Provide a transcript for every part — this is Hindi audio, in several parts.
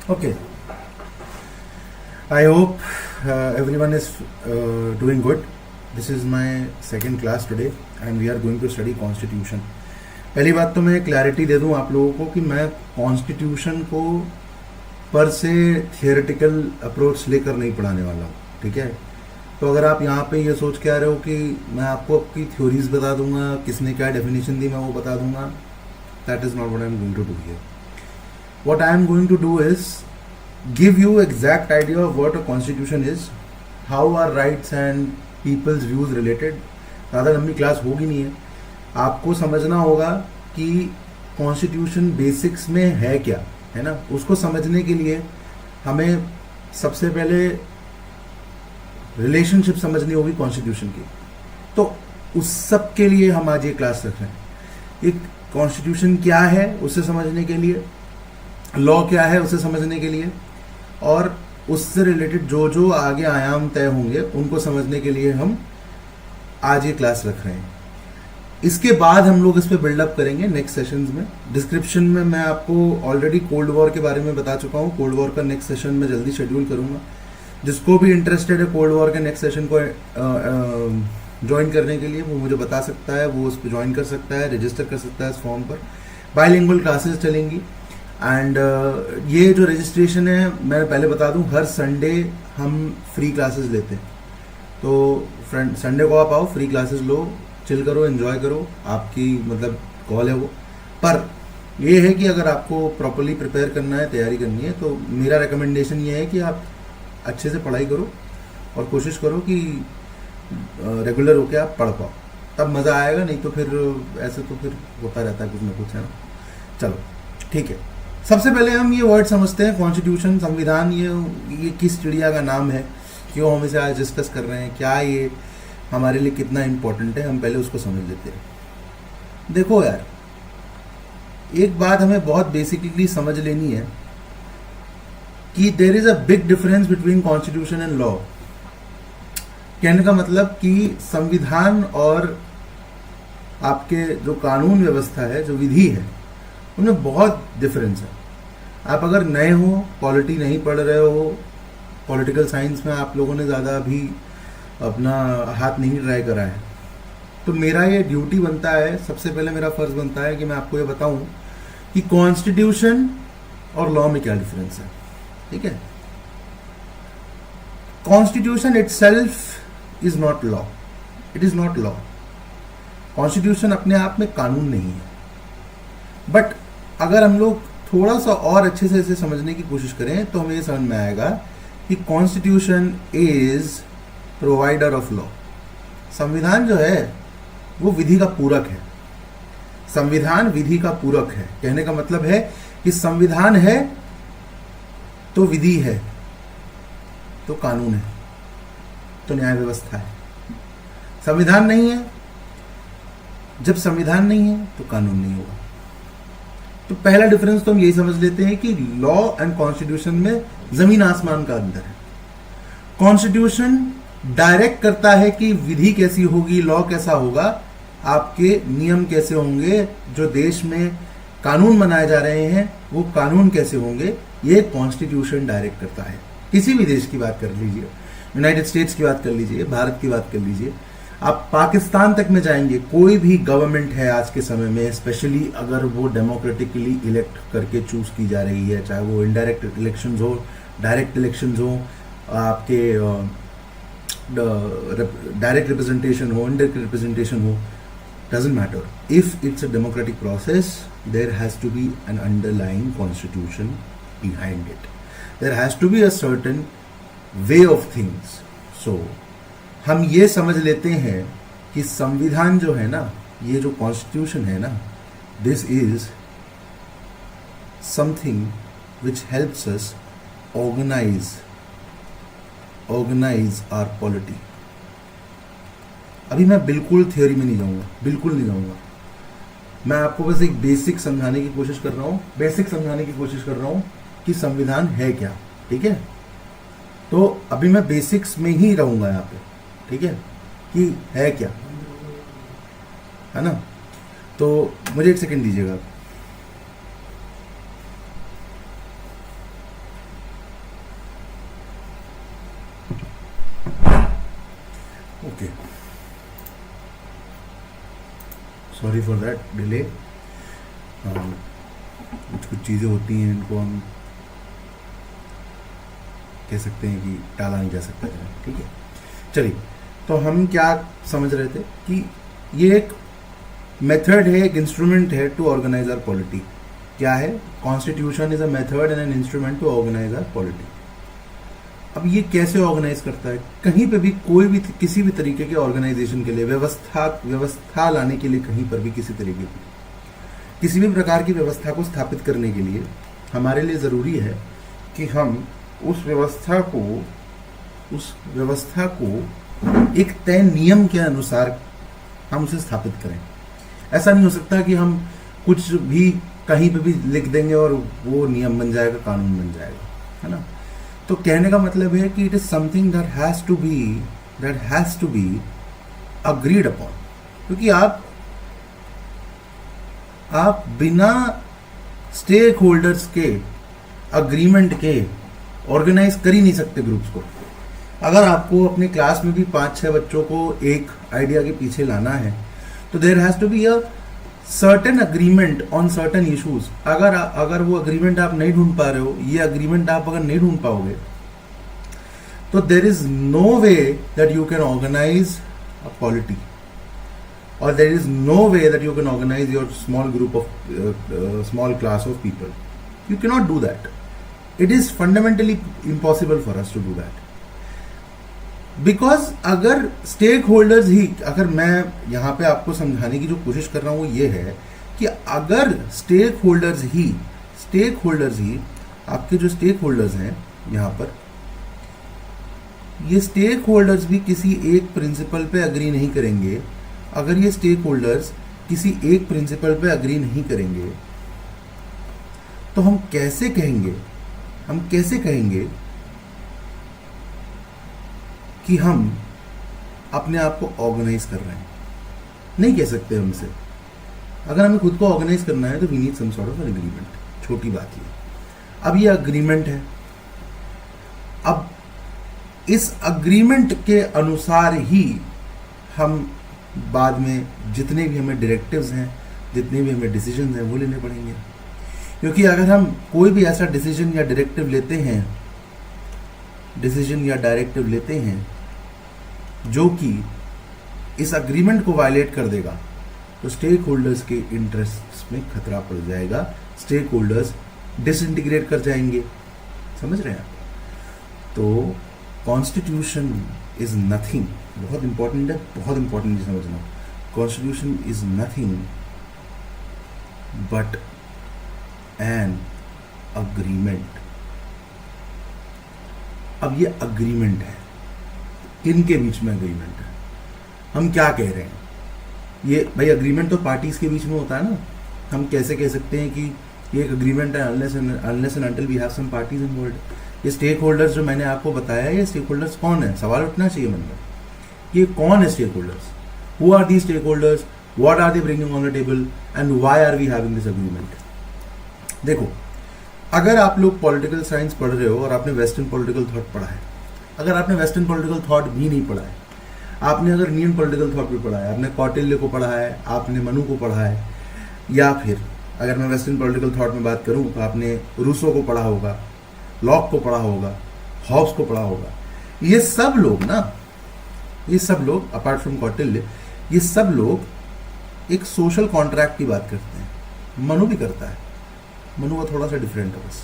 Okay, I hope everyone is doing good. This is my second class today and we are going to study Constitution. पहली बात तो मैं क्लैरिटी दे दूं आप लोगों को कि मैं कॉन्स्टिट्यूशन को पर से थियोरेटिकल अप्रोच लेकर नहीं पढ़ाने वाला हूँ, ठीक है। तो अगर आप यहाँ पे ये सोच के आ रहे हो कि मैं आपको आपकी थ्योरीज बता दूंगा, किसने क्या डेफिनेशन दी मैं वो बता दूंगा, that is not what I am going to do here. What I am going to do is give you exact idea of what a constitution is, how are rights and people's views related. ज़्यादा लंबी क्लास होगी नहीं है, आपको समझना होगा कि कॉन्स्टिट्यूशन बेसिक्स में है क्या, है ना. उसको समझने के लिए हमें सबसे पहले रिलेशनशिप समझनी होगी कॉन्स्टिट्यूशन की. तो उस सब के लिए हम आज ये क्लास रख रहे हैं. एक कॉन्स्टिट्यूशन क्या है उसे समझने के लिए, लॉ क्या है उसे समझने के लिए, और उससे रिलेटेड जो जो आगे आयाम तय होंगे उनको समझने के लिए हम आज ये क्लास रख रहे हैं. इसके बाद हम लोग इस पे बिल्डअप करेंगे नेक्स्ट सेशंस में. डिस्क्रिप्शन में मैं आपको ऑलरेडी कोल्ड वॉर के बारे में बता चुका हूँ. कोल्ड वॉर का नेक्स्ट सेशन मैं जल्दी शेड्यूल करूंगा. जिसको भी इंटरेस्टेड है कोल्ड वॉर के नेक्स्ट सेशन को ज्वाइन करने के लिए वो मुझे बता सकता है, वो उस पर ज्वाइन कर सकता है, रजिस्टर कर सकता है इस फॉर्म पर. बाइलिंगुअल क्लासेस चलेंगी एंड ये जो रजिस्ट्रेशन है मैं पहले बता दूं, हर संडे हम फ्री क्लासेस लेते हैं. तो फ्रेंड संडे को आप आओ, फ्री क्लासेस लो, चिल करो, एंजॉय करो. आपकी मतलब कॉल है वो. पर ये है कि अगर आपको प्रॉपरली प्रिपेयर करना है, तैयारी करनी है, तो मेरा रिकमेंडेशन ये है कि आप अच्छे से पढ़ाई करो और कोशिश करो कि रेगुलर होके आप पढ़ पाओ, तब मज़ा आएगा. नहीं तो फिर ऐसे तो फिर होता रहता है कुछ ना कुछ, है ना. चलो ठीक है. सबसे पहले हम ये वर्ड समझते हैं कॉन्स्टिट्यूशन, संविधान. ये किस चिड़िया का नाम है, क्यों हम इसे आज डिस्कस कर रहे हैं, क्या ये हमारे लिए कितना इम्पोर्टेंट है, हम पहले उसको समझ लेते हैं. देखो यार, एक बात हमें बहुत बेसिकली समझ लेनी है कि there is a big difference between constitution and law. कहने का मतलब कि संविधान और आपके जो कानून व्यवस्था है, जो विधि है, उनमें बहुत डिफरेंस है. आप अगर नए हो, पॉलिटी नहीं पढ़ रहे हो, पॉलिटिकल साइंस में आप लोगों ने ज़्यादा अभी अपना हाथ नहीं ट्राई करा है, तो मेरा ये ड्यूटी बनता है, सबसे पहले मेरा फर्ज बनता है कि मैं आपको ये बताऊं कि कॉन्स्टिट्यूशन और लॉ में क्या डिफरेंस है. ठीक है. Constitution itself is not law, it is not law. Constitution अपने आप में कानून नहीं है. बट अगर हम लोग थोड़ा सा और अच्छे से इसे समझने की कोशिश करें तो हमें ये समझ में आएगा कि constitution is provider of law. संविधान जो है वो विधि का पूरक है. संविधान विधि का पूरक है. कहने का मतलब है कि संविधान है तो विधि है, तो कानून है, तो न्याय व्यवस्था है. संविधान नहीं है, जब संविधान नहीं है तो कानून नहीं होगा. तो पहला डिफरेंस तो हम यही समझ लेते हैं कि लॉ एंड कॉन्स्टिट्यूशन में जमीन आसमान का अंतर है. कॉन्स्टिट्यूशन डायरेक्ट करता है कि विधि कैसी होगी, लॉ कैसा होगा, आपके नियम कैसे होंगे, जो देश में कानून बनाए जा रहे हैं वो कानून कैसे होंगे, ये कॉन्स्टिट्यूशन डायरेक्ट करता है. किसी भी देश की बात कर लीजिए, यूनाइटेड स्टेट्स की बात कर लीजिए, भारत की बात कर लीजिए, आप पाकिस्तान तक में जाएंगे, कोई भी गवर्नमेंट है आज के समय में, स्पेशली अगर वो डेमोक्रेटिकली इलेक्ट करके चूज की जा रही है, चाहे वो इनडायरेक्ट इलेक्शंस हो, डायरेक्ट इलेक्शंस हो, आपके डायरेक्ट रिप्रेजेंटेशन हो, इनडायरेक्ट रिप्रेजेंटेशन हो, doesn't matter. If it's a democratic process, there has to be an underlying constitution behind it. There has to be a certain way of things. So, हम ये समझ लेते हैं कि संविधान जो है ना, ये जो कॉन्स्टिट्यूशन है ना, this is something which helps us organise our polity. अभी मैं बिल्कुल थियोरी में नहीं जाऊंगा, बिल्कुल नहीं जाऊंगा. मैं आपको बस एक बेसिक समझाने की कोशिश कर रहा हूं कि संविधान है क्या. ठीक है. तो अभी मैं बेसिक्स में ही रहूंगा यहाँ पे. ठीक है, कि है क्या, है ना. तो मुझे एक सेकंड दीजिएगा. Sorry for that delay. कुछ चीज़ें होती हैं, इनको हम कह सकते हैं कि टाला नहीं जा सकता। ठीक है, चलिए, तो हम क्या समझ रहे थे कि ये एक मेथड है, एक इंस्ट्रूमेंट है टू ऑर्गेनाइज आवर पॉलिटी। क्या है? Constitution is a method and an instrument to organise our polity. अब ये कैसे ऑर्गेनाइज करता है? कहीं पे भी, कोई भी, किसी भी तरीके के ऑर्गेनाइजेशन के लिए, व्यवस्था लाने के लिए, कहीं पर भी किसी तरीके की, किसी भी प्रकार की व्यवस्था को स्थापित करने के लिए हमारे लिए ज़रूरी है कि हम उस व्यवस्था को एक तय नियम के अनुसार हम उसे स्थापित करें। ऐसा नहीं हो सकता कि हम कुछ भी कहीं पे भी लिख देंगे और वो नियम बन जाएगा, कानून बन जाएगा, है ना। तो कहने का मतलब है कि it is something that has to be agreed upon, क्योंकि आप बिना स्टेक होल्डर्स के अग्रीमेंट के ऑर्गेनाइज कर ही नहीं सकते ग्रुप्स को। अगर आपको अपने क्लास में भी 5-6 बच्चों को एक आइडिया के पीछे लाना है तो there has to be a certain agreement on certain issues. अगर वो अग्रीमेंट आप नहीं ढूंढ पा रहे हो, ये अग्रीमेंट आप अगर नहीं ढूंढ पाओगे, तो there is no way that you can organise a polity, or there is no way that you can organize your small group of small class of people. You cannot do that. It is fundamentally impossible for us to do that. Because अगर stakeholders ही, अगर मैं यहाँ पे आपको समझाने की जो कोशिश कर रहा हूँ वो ये है कि अगर stakeholders ही आपके जो stakeholders हैं यहाँ पर, ये stakeholders भी किसी एक प्रिंसिपल पे अग्री नहीं करेंगे, अगर ये स्टेक होल्डर्स किसी एक प्रिंसिपल पे अग्री नहीं करेंगे, तो हम कैसे कहेंगे कि हम अपने आप को ऑर्गेनाइज कर रहे हैं? नहीं कह सकते हमसे। अगर हमें खुद को ऑर्गेनाइज करना है तो we need some sort of an agreement. छोटी बात ये। अब ये अग्रीमेंट है, अब इस अग्रीमेंट के अनुसार ही हम बाद में जितने भी हमें डायरेक्टिव्स हैं, जितने भी हमें डिसीजन हैं, वो लेने पड़ेंगे। क्योंकि अगर हम कोई भी ऐसा डिसीजन या डायरेक्टिव लेते हैं जो कि इस अग्रीमेंट को वायलेट कर देगा, तो स्टेक होल्डर्स के इंटरेस्ट में खतरा पड़ जाएगा, स्टेक होल्डर्स डिसइंटीग्रेट कर जाएंगे। समझ रहे हैं आप? तो कॉन्स्टिट्यूशन इज नथिंग, बहुत इंपॉर्टेंट है, बहुत इंपॉर्टेंट समझना। Constitution is nothing but an agreement. अब ये अग्रीमेंट है, किनके बीच में अग्रीमेंट है? हम क्या कह रहे हैं? ये भाई अग्रीमेंट तो पार्टीज के बीच में होता है ना। हम कैसे कह सकते हैं कि ये एक अग्रीमेंट है unless and until we have some parties involved? ये स्टेक होल्डर्स जो मैंने आपको बताया, ये स्टेक होल्डर्स कौन है? सवाल उठना चाहिए मन में, ये कौन है stakeholders? Who are the stakeholders? What are they bringing on the table and why are we having this agreement? देखो, अगर आप लोग पॉलिटिकल साइंस पढ़ रहे हो और आपने वेस्टर्न पॉलिटिकल थॉट पढ़ा है, अगर आपने वेस्टर्न पॉलिटिकल थॉट भी नहीं पढ़ा है, आपने अगर इंडियन पॉलिटिकल थॉट भी पढ़ा है, आपने कौटिल्य को पढ़ा है, आपने मनु को पढ़ा है, या फिर अगर मैं वेस्टर्न पॉलिटिकल थॉट में बात करूं तो आपने रूसो को पढ़ा होगा, लॉक को पढ़ा होगा, हॉब्स को पढ़ा होगा, ये सब लोग अपार्ट फ्रॉम कौटिल्य, ये सब लोग एक सोशल कॉन्ट्रैक्ट की बात करते हैं। मनु भी करता है, मनु का थोड़ा सा डिफरेंट है बस।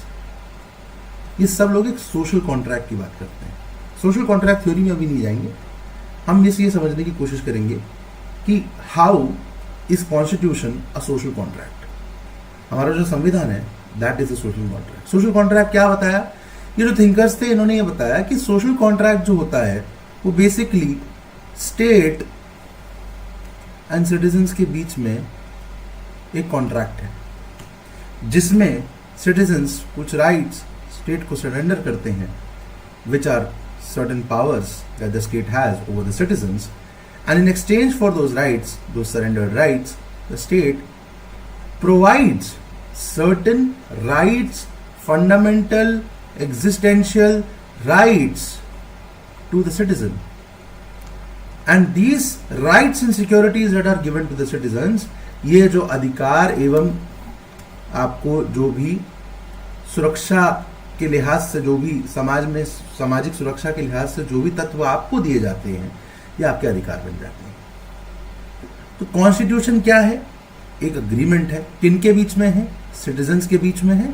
ये सब लोग एक सोशल कॉन्ट्रैक्ट की बात करते हैं। सोशल कॉन्ट्रैक्ट थ्योरी में अभी नहीं जाएंगे, हम ये समझने की कोशिश करेंगे कि how is constitution a social contract. हमारा जो संविधान है that is a social contract. Social contract क्या बताया? ये जो थिंकर्स थे इन्होंने ये बताया कि सोशल कॉन्ट्रैक्ट जो होता है वो बेसिकली स्टेट एंड सिटीजन्स के बीच में एक कॉन्ट्रैक्ट है, जिसमें सिटीजन्स कुछ राइट्स स्टेट को सरेंडर करते हैं, which are certain powers that the state has over the citizens, and in exchange for those rights, those surrendered rights, the state provides certain rights, fundamental existential rights to the citizen, and these rights and securities that are given to the citizens ये जो अधिकार एवं आपको जो भी सुरक्षा के लिहाज से, जो भी समाज में सामाजिक सुरक्षा के लिहाज से जो भी तत्व आपको दिए जाते हैं, ये आपके अधिकार बन जाते हैं। तो कॉन्स्टिट्यूशन क्या है? एक अग्रीमेंट है। किन के बीच में है? सिटीजन्स के बीच में है।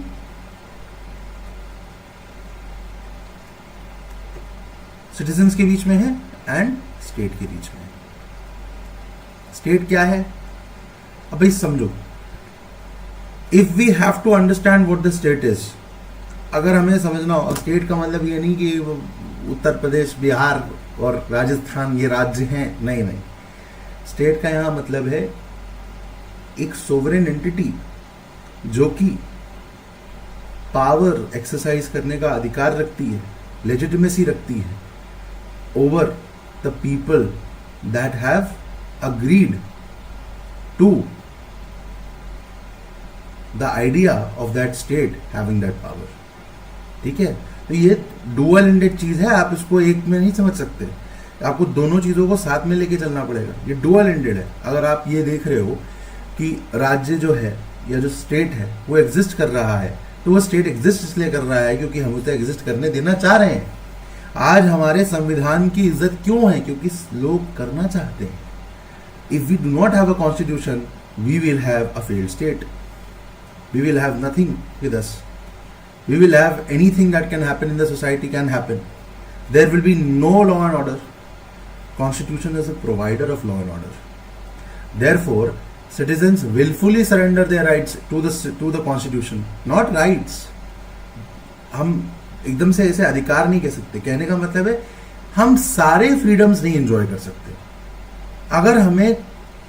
सिटीजन्स के बीच में है एंड स्टेट के बीच में है। स्टेट क्या है? अब भाई समझो, if we have to understand what the state is, अगर हमें समझना हो, स्टेट का मतलब ये नहीं कि उत्तर प्रदेश, बिहार और राजस्थान ये राज्य हैं, नहीं नहीं। स्टेट का यहां मतलब है एक सोवरेन एंटिटी जो कि पावर एक्सरसाइज करने का अधिकार रखती है, लेजिटिमेसी रखती है over the people that have agreed to the idea of that state having that power. ठीक है, तो ये डुअल एंडेड चीज है, आप इसको एक में नहीं समझ सकते, आपको दोनों चीजों को साथ में लेके चलना पड़ेगा। ये डुअल एंडेड है। अगर आप ये देख रहे हो कि राज्य जो है या जो स्टेट है वो एग्जिस्ट कर रहा है, तो वो स्टेट एग्जिस्ट इसलिए कर रहा है क्योंकि हम उसे एग्जिस्ट करने देना चाह रहे हैं। आज हमारे संविधान की इज्जत क्यों है? क्योंकि लोग करना चाहते हैं। If we do not have a constitution, we will have a failed state, we will have nothing with us, we will have anything that can happen in the society can happen, there will be no law and order. Constitution is a provider of law and order. Therefore, citizens willfully surrender their rights to the Constitution, not rights. हम एकदम से ऐसे अधिकार नहीं कह सकते। कहने का मतलब है हम सारे फ्रीडम्स नहीं एंजॉय कर सकते। अगर हमें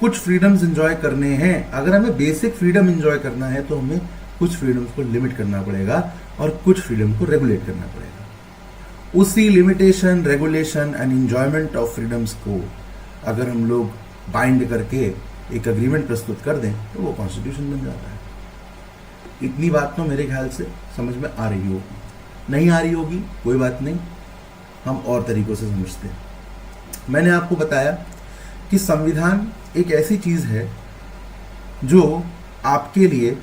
कुछ फ्रीडम्स एंजॉय करने हैं, अगर हमें बेसिक फ्रीडम एंजॉय करना है, तो हमें कुछ फ्रीडम्स को लिमिट करना पड़ेगा और कुछ फ्रीडम को रेगुलेट करना पड़ेगा। उसी limitation, regulation and enjoyment of freedoms को अगर हम लोग बाइंड करके एक अग्रीमेंट प्रस्तुत कर दें तो वो कॉन्स्टिट्यूशन बन जाता है। इतनी बात तो मेरे ख्याल से समझ में आ रही होगी। नहीं आ रही होगी कोई बात नहीं, हम और तरीकों से समझते हैं। मैंने आपको बताया कि संविधान एक ऐसी चीज है जो आपके लिए,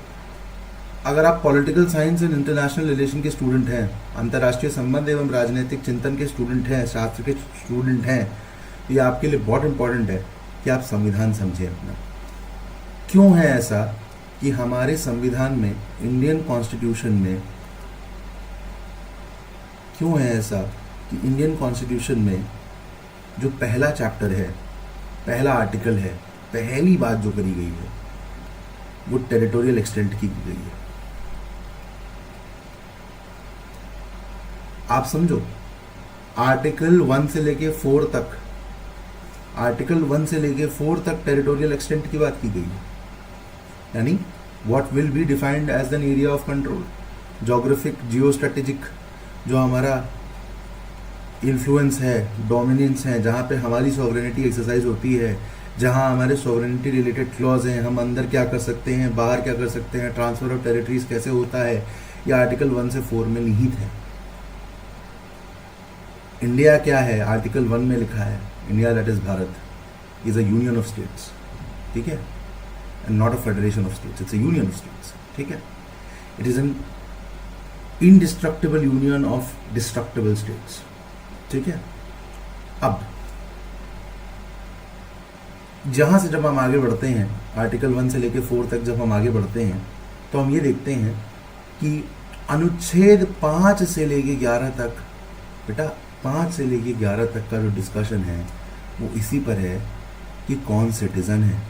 अगर आप political science and international relation के स्टूडेंट हैं, अंतर्राष्ट्रीय संबंध एवं राजनीतिक चिंतन के स्टूडेंट हैं, शास्त्र के स्टूडेंट हैं, तो ये आपके लिए बहुत इंपॉर्टेंट है कि आप संविधान समझें अपना। क्यों है ऐसा कि हमारे संविधान में, इंडियन कॉन्स्टिट्यूशन में, क्यों है ऐसा कि इंडियन कॉन्स्टिट्यूशन में जो पहला चैप्टर है, पहला आर्टिकल है, पहली बात जो करी गई है वो टेरिटोरियल एक्सटेंट की गई है। आप समझो, आर्टिकल 1 से लेके 4 तक, आर्टिकल 1 से लेके 4 तक टेरिटोरियल एक्सटेंट की बात की गई है। यानी what will be defined as an area of control, geographic, geostrategic जो हमारा इन्फ्लुएंस है, डोमिनेंस है, जहाँ पे हमारी सॉवरेनिटी एक्सरसाइज होती है, जहाँ हमारे सॉवरेनिटी रिलेटेड क्लॉज हैं, हम अंदर क्या कर सकते हैं, बाहर क्या कर सकते हैं, ट्रांसफर ऑफ टेरिटरीज कैसे होता है, ये आर्टिकल 1 से 4 में निहित है। इंडिया क्या है? आर्टिकल 1 में लिखा है, India that is Bharat is a union of states. ठीक है, and not a federation of states, it's a union of states. ठीक है, it is N indestructible union of destructible states. ठीक है, अब जहां से जब हम आगे बढ़ते हैं, आर्टिकल 1 से लेकर 4 तक जब हम आगे बढ़ते हैं, तो हम ये देखते हैं कि अनुच्छेद 5 से लेके 11 तक, बेटा 5 से लेके 11 तक का जो डिस्कशन है वो इसी पर है कि कौन सिटीजन है।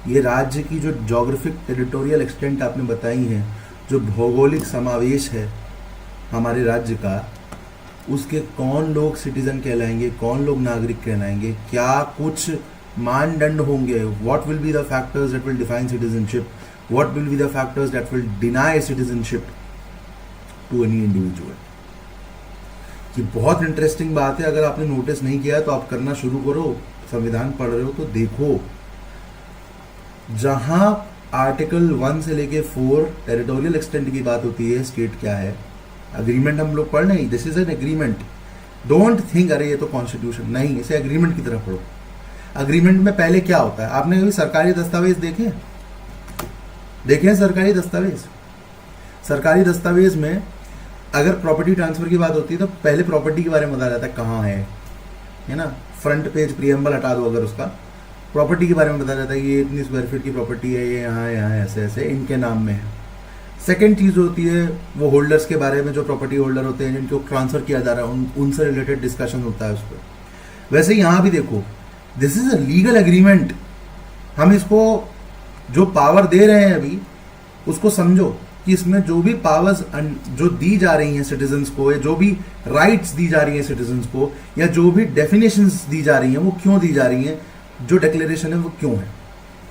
ये राज्य की जो जोग्राफिक टेरिटोरियल एक्सटेंट आपने बताई है, जो भौगोलिक समावेश है हमारे राज्य का, उसके कौन लोग सिटीजन कहलाएंगे, कौन लोग नागरिक कहलाएंगे, क्या कुछ मानदंड होंगे, what will be the factors that will define citizenship, what will be the factors that will deny citizenship to any individual. ये बहुत इंटरेस्टिंग बात है। अगर आपने नोटिस नहीं किया तो आप करना शुरू करो। संविधान पढ़ रहे हो तो देखो, जहां आर्टिकल 1 से लेके 4 टेरिटोरियल एक्सटेंट की बात होती है, स्टेट क्या है, अग्रीमेंट हम लोग पढ़ नहीं, this is an agreement. Don't think अरे ये तो कॉन्स्टिट्यूशन, नहीं, इसे एग्रीमेंट की तरह पढ़ो। अग्रीमेंट में पहले क्या होता है? आपने कभी सरकारी दस्तावेज देखे हैं सरकारी दस्तावेज? सरकारी दस्तावेज में अगर प्रॉपर्टी ट्रांसफर की बात होती है तो पहले प्रॉपर्टी के बारे में बताया जाता है, कहाँ है ना। फ्रंट पेज प्रीएम्बल हटा दो अगर उसका, प्रॉपर्टी के बारे में बताया जाता है, ये इतनी स्क्वायर फीट की प्रॉपर्टी है, ये यहाँ ऐसे ऐसे इनके नाम में है। सेकेंड चीज़ होती है वो होल्डर्स के बारे में, जो प्रॉपर्टी होल्डर होते हैं जिनको ट्रांसफर किया जा रहा है, उनसे रिलेटेड डिस्कशन होता है उस पर। वैसे यहाँ भी देखो, this is a legal agreement. हम इसको जो पावर दे रहे हैं अभी, उसको समझो कि इसमें जो भी पावर्स जो दी जा रही हैं सिटीजन्स को, या जो भी राइट्स दी जा रही हैं सिटीजन्स को, या जो भी डेफिनेशंस दी जा रही हैं, वो क्यों दी जा रही हैं, जो डिक्लेरेशन है वो क्यों है।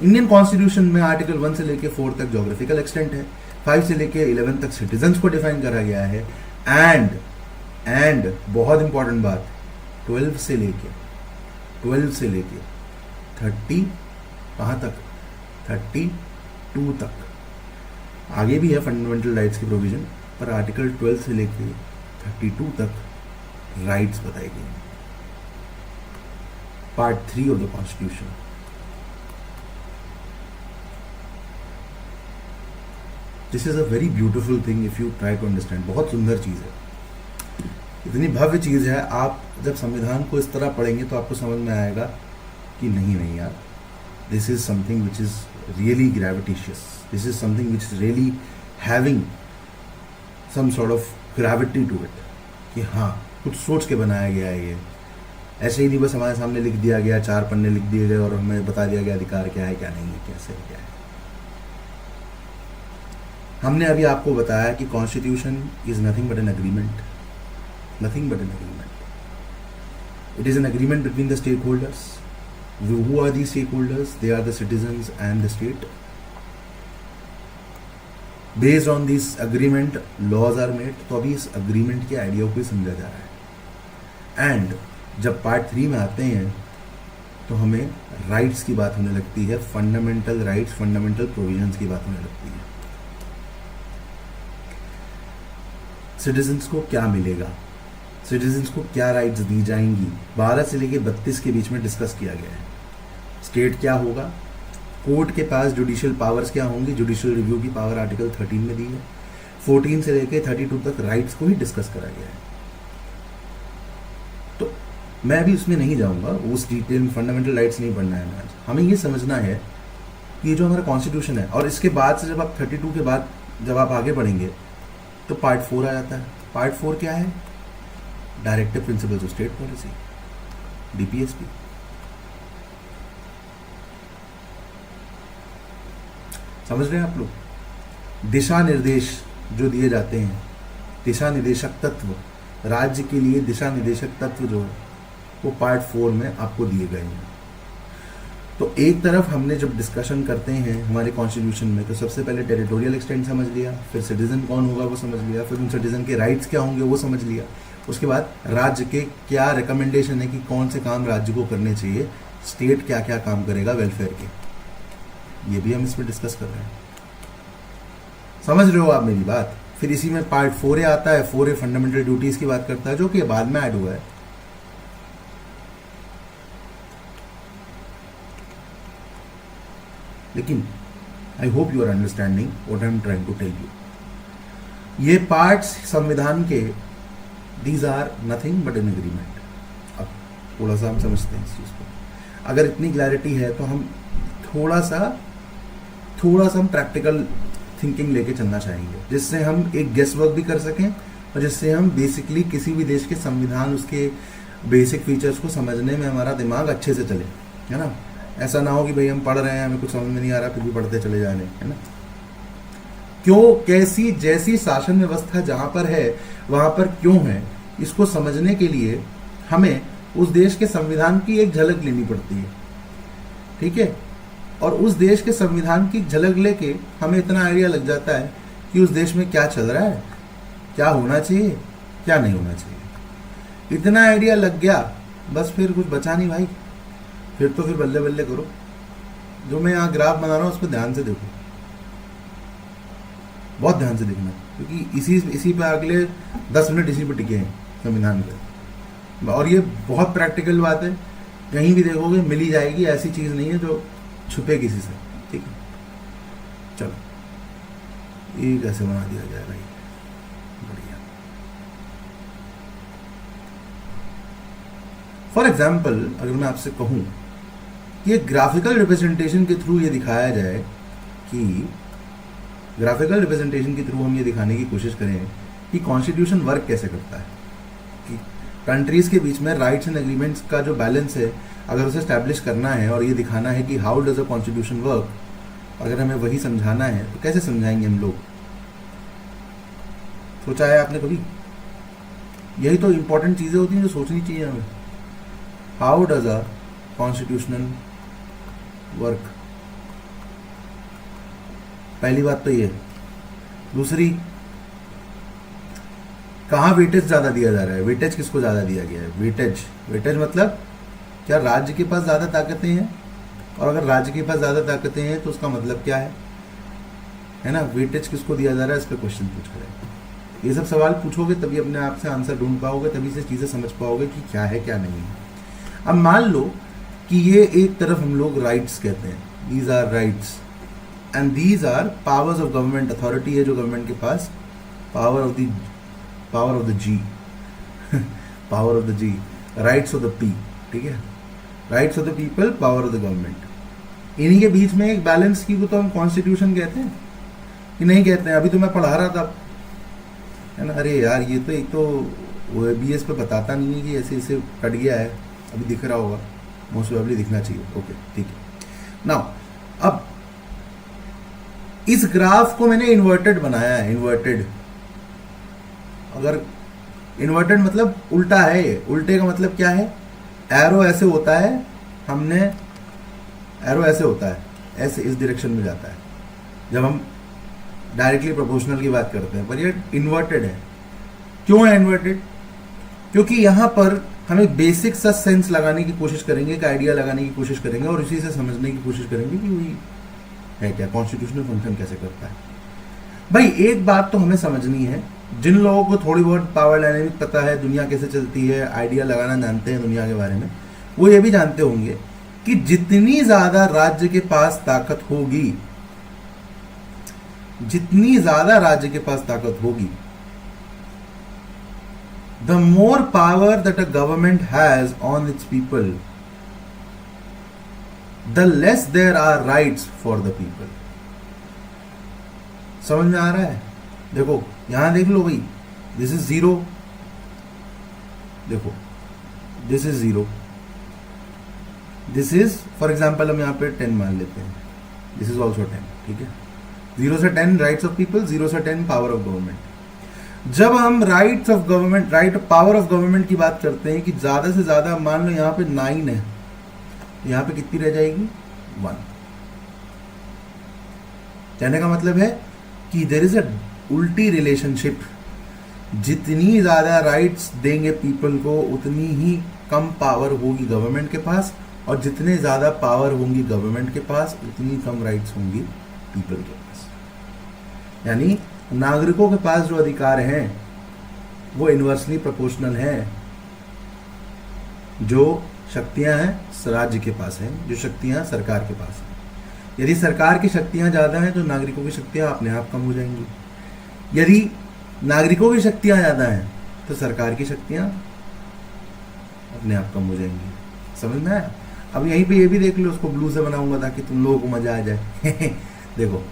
इंडियन कॉन्स्टिट्यूशन में आर्टिकल 1 से लेके 4 तक जोग्राफिकल एक्सटेंट है, 5 से लेके 11 तक सिटीजन्स को डिफाइन करा गया है, एंड बहुत इंपॉर्टेंट बात, 12 से लेके 30 कहाँ तक, 32 तक, आगे भी है फंडामेंटल राइट्स की प्रोविजन, पर आर्टिकल 12 से लेके 32 तक राइट्स बताई गई। Part 3 of the constitution. This is a very beautiful thing if you try to understand. बहुत सुंदर चीज है, इतनी भव्य चीज है। आप जब संविधान को इस तरह पढ़ेंगे तो आपको समझ में आएगा कि नहीं यार, this is something which is really gravitious, this is something which is really having some sort of gravity to it, कि हाँ कुछ सोच के बनाया गया है। ये ऐसे ही नहीं बस हमारे सामने लिख दिया गया, 4 पन्ने लिख दिए गए और हमें बता दिया गया अधिकार क्या है क्या नहीं है, कैसे है क्या है। हमने अभी आपको बताया कि constitution is nothing but an agreement, nothing but an agreement. It is an agreement between the stakeholders. Who are these stakeholders? They are the citizens and the state. Based on this agreement, laws are made. तो अभी इस agreement के आइडिया को समझा जा रहा है। एंड जब पार्ट 3 में आते हैं तो हमें राइट्स की बात होने लगती है, फंडामेंटल राइट्स, फंडामेंटल प्रोविजंस की बात होने लगती है। सिटीजन्स को क्या मिलेगा, सिटीजन्स को क्या राइट्स दी जाएंगी, 12 से लेकर 32 के बीच में डिस्कस किया गया है। स्टेट क्या होगा, कोर्ट के पास जुडिशियल पावर्स क्या होंगी, जुडिशियल रिव्यू की पावर आर्टिकल 13 में दी है। 14 से लेकर 32 तक राइट्स को ही डिस्कस करा गया है। तो मैं अभी उसमें नहीं जाऊंगा, उस डिटेल में फंडामेंटल राइट्स नहीं पढ़ना है आज। हमें ये समझना है कि जो हमारा कॉन्स्टिट्यूशन है, और इसके बाद से जब आप 32 के बाद जब आप आगे बढ़ेंगे तो पार्ट 4 आ जाता है। पार्ट 4 क्या है? Directive principles of state policy, DPSP. समझ रहे हैं आप लोग? दिशा निर्देश जो दिए जाते हैं, दिशा निर्देशक तत्व, राज्य के लिए दिशा निर्देशक तत्व जो है वो पार्ट 4 में आपको दिए गए हैं। तो एक तरफ हमने जब डिस्कशन करते हैं हमारे कॉन्स्टिट्यूशन में, तो सबसे पहले टेरिटोरियल एक्सटेंट समझ लिया, फिर सिटीजन कौन होगा वो समझ लिया, फिर उन सिटीजन के राइट्स क्या होंगे वो समझ लिया। उसके बाद राज्य के क्या रिकमेंडेशन है कि कौन से काम राज्य को करने चाहिए, स्टेट क्या क्या काम करेगा वेलफेयर के, ये भी हम इसमें डिस्कस कर रहे हैं। समझ रहे हो आप मेरी बात? फिर इसी में पार्ट 4 आता है। 4 फंडामेंटल ड्यूटीज की बात करता है, जो कि बाद में ऐड हुआ है। लेकिन I hope you are understanding what I am trying to tell you. ये पार्ट्स संविधान के, these are nothing but an agreement. अब थोड़ा सा हम समझते हैं इस चीज को। अगर इतनी क्लैरिटी है तो हम थोड़ा सा हम प्रैक्टिकल थिंकिंग लेके चलना चाहेंगे, जिससे हम एक गेस वर्क भी कर सकें और जिससे हम बेसिकली किसी भी देश के संविधान, उसके बेसिक फीचर्स को समझने में हमारा दिमाग अच्छे से चले, है ना। ऐसा ना हो कि भाई हम पढ़ रहे हैं, हमें कुछ समझ में नहीं आ रहा, फिर भी पढ़ते चले जा रहे हैं, है ना। क्यों, कैसी, जैसी शासन व्यवस्था जहां पर है वहां पर क्यों है, इसको समझने के लिए हमें उस देश के संविधान की एक झलक लेनी पड़ती है, ठीक है। और उस देश के संविधान की झलक लेके हमें इतना आइडिया लग जाता है कि उस देश में क्या चल रहा है, क्या होना चाहिए, क्या नहीं होना चाहिए। इतना आइडिया लग गया, बस फिर कुछ बचा नहीं भाई। फिर तो फिर बल्ले बल्ले करो। जो मैं यहाँ ग्राफ बना रहा हूँ उस पर ध्यान से देखो, बहुत ध्यान से देखना, क्योंकि इसी पे अगले 10 मिनट इसी पे टिके हैं संविधान पे। और ये बहुत प्रैक्टिकल बात है कहीं भी देखोगे मिल ही जाएगी, ऐसी चीज नहीं है जो छुपे किसी से। ठीक है, चलो ये कैसे बना दिया जाए भाई, बढ़िया। फॉर एग्जाम्पल अगर मैं आपसे कहूं कि ग्राफिकल रिप्रेजेंटेशन के थ्रू ये दिखाया जाए कि ग्राफिकल रिप्रेजेंटेशन के थ्रू हम ये दिखाने की कोशिश करें कि कॉन्स्टिट्यूशन वर्क कैसे करता है, कि कंट्रीज के बीच में राइट्स एंड एग्रीमेंट्स का जो बैलेंस है अगर उसे स्टैब्लिश करना है और ये दिखाना है कि how does a constitution work, अगर हमें वही समझाना है तो कैसे समझाएंगे हम लोग? सोचा है आपने कभी? यही तो इंपॉर्टेंट चीजें होती हैं जो सोचनी चाहिए हमें। How does a constitutional work, पहली बात तो ये। दूसरी, कहाँ वेटेज ज्यादा दिया जा रहा है? वेटेज किसको ज्यादा दिया गया है? वेटेज मतलब क्या राज्य के पास ज्यादा ताकतें हैं? और अगर राज्य के पास ज्यादा ताकतें हैं तो उसका मतलब क्या है ना? वेटेज किसको दिया जा रहा है, इस पर क्वेश्चन पूछ रहे हैं। ये सब सवाल पूछोगे तभी अपने आप से आंसर ढूंढ पाओगे, तभी से चीजें समझ पाओगे कि क्या है क्या नहीं है। अब मान लो कि ये एक तरफ हम लोग राइट्स कहते हैं, these are rights and these are powers of government, authority है जो गवर्नमेंट के पास, power of the G power of the G, rights of the P. ठीक है, rights of the people, power of the government. इन्हीं के बीच में एक बैलेंस की को तो हम कॉन्स्टिट्यूशन कहते हैं कि नहीं कहते हैं? अभी तो मैं पढ़ा रहा था, है ना? अरे यार ये तो एक तो BS पे बताता नहीं है कि ऐसे ऐसे कट गया है, अभी दिख रहा होगा, मोस्ट प्रोबेबली दिखना चाहिए। ओके ठीक है। नाउ अब इस ग्राफ को मैंने इन्वर्टेड बनाया है, इन्वर्टेड। अगर इन्वर्टेड मतलब उल्टा है, उल्टे का मतलब क्या है? एरो ऐसे होता है, हमने एरो ऐसे होता है, ऐसे इस डायरेक्शन में जाता है जब हम डायरेक्टली प्रोपोर्शनल की बात करते हैं, पर ये इन्वर्टेड है। क्यों है इन्वर्टेड? क्योंकि यहां पर हमें बेसिक सा सेंस लगाने की कोशिश करेंगे, एक आइडिया लगाने की कोशिश करेंगे और इसी से समझने की कोशिश करेंगे कि वही है क्या, कॉन्स्टिट्यूशनल फंक्शन कैसे करता है। भाई एक बात तो हमें समझनी है, जिन लोगों को थोड़ी बहुत पावर डायनेमिक पता है, दुनिया कैसे चलती है, आइडिया लगाना जानते हैं दुनिया के बारे में, वो ये भी जानते होंगे कि जितनी ज्यादा राज्य के पास ताकत होगी, जितनी ज्यादा राज्य के पास ताकत होगी, the more power that a government has on its people, the less there are rights for the people. समझ में आ रहा है? देखो यहां देख लो भाई, दिस इज 0, देखो this is 0, this is for example हम यहां पे 10 मान लेते हैं, दिस इज ऑल्सो 10। ठीक है, 0 से 10 राइट्स ऑफ पीपल, 0 से 10 पावर ऑफ गवर्नमेंट। जब हम rights of government, right power of government की बात करते हैं कि ज्यादा से ज्यादा, मान लो यहां पे 9 है, यहां पे कितनी रह जाएगी? 1। कहने का मतलब है कि देयर इज अ उल्टी रिलेशनशिप, जितनी ज्यादा राइट्स देंगे पीपल को उतनी ही कम पावर होगी गवर्नमेंट के पास, और जितने ज्यादा पावर होंगी गवर्नमेंट के पास उतनी कम राइट्स होंगी पीपल के पास। यानी नागरिकों के पास जो अधिकार हैं वो इनवर्सली प्रोपोर्शनल हैं, जो शक्तियां हैं राज्य के पास हैं, जो शक्तियां सरकार के पास हैं। यदि सरकार की शक्तियां ज्यादा हैं तो नागरिकों की शक्तियां अपने आप कम हो जाएंगी। यदि नागरिकों की शक्तियां ज्यादा हैं तो सरकार की शक्तियां अपने आप कम हो जाएंगी। समझ में आया? अब यहीं पे ये भी देख लो, उसको ब्लू से बनाऊंगा ताकि तुम लोगों को मजा आ जाए। देखो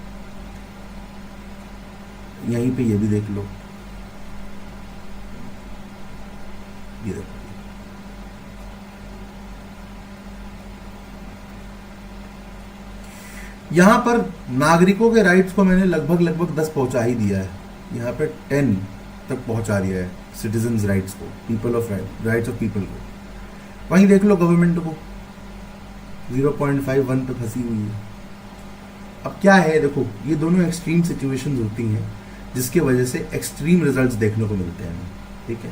यहीं पे ये भी देख लो, ये देखो, यहां पर नागरिकों के राइट्स को मैंने लगभग 10 पहुंचा ही दिया है, यहां पे 10 तक पहुंचा दिया है सिटीजन्स राइट्स को, people of rights of people को। वहीं देख लो गवर्नमेंट को 0.51 पे फंसी हुई है। अब क्या है, देखो ये दोनों एक्सट्रीम सिचुएशंस होती हैं जिसके वजह से एक्सट्रीम रिजल्ट्स देखने को मिलते हैं। ठीक है,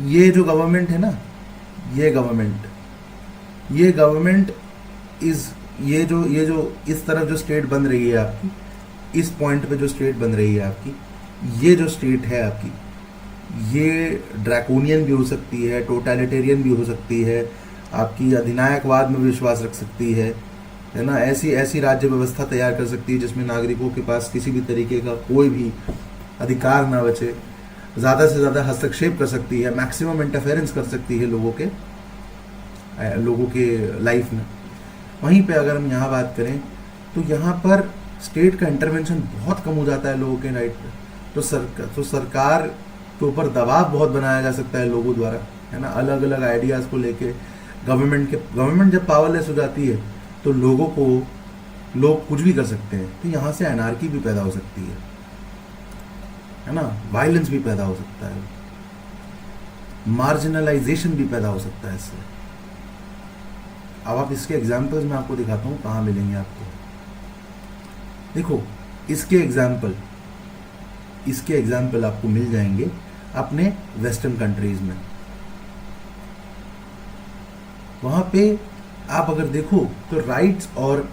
ये जो गवर्नमेंट है ना, ये गवर्नमेंट इज ये जो इस तरफ जो स्टेट बन रही है आपकी, इस पॉइंट पे जो स्टेट बन रही है आपकी, ये जो स्टेट है आपकी, ये ड्रैकोनियन भी हो सकती है, टोटलिटेरियन भी हो सकती है, आपकी अधिनायकवाद में विश्वास रख सकती है ना, ऐसी ऐसी राज्य व्यवस्था तैयार कर सकती है जिसमें नागरिकों के पास किसी भी तरीके का कोई भी अधिकार ना बचे, ज़्यादा से ज़्यादा हस्तक्षेप कर सकती है, मैक्सिमम इंटरफेरेंस कर सकती है लोगों के लाइफ में। वहीं पे अगर हम यहाँ बात करें तो यहाँ पर स्टेट का इंटरवेंशन बहुत कम हो जाता है लोगों के राइट पे। तो सरकार के ऊपर दबाव बहुत बनाया जा सकता है लोगों द्वारा, है ना, अलग अलग आइडियाज़ को लेके। गवर्नमेंट जब पावरलेस हो जाती है तो लोग कुछ भी कर सकते हैं, तो यहाँ से एनार्की भी पैदा हो सकती है ना, वायलेंस भी पैदा हो सकता है, मार्जिनलाइजेशन भी पैदा हो सकता है इससे। अब आप इसके एग्जाम्पल्स मैं आपको दिखाता हूँ कहाँ मिलेंगे आपको। देखो इसके एग्जाम्पल आपको मिल जाएंगे अपने वेस्टर्न कंट्रीज में। वहां पे आप अगर देखो तो राइट्स और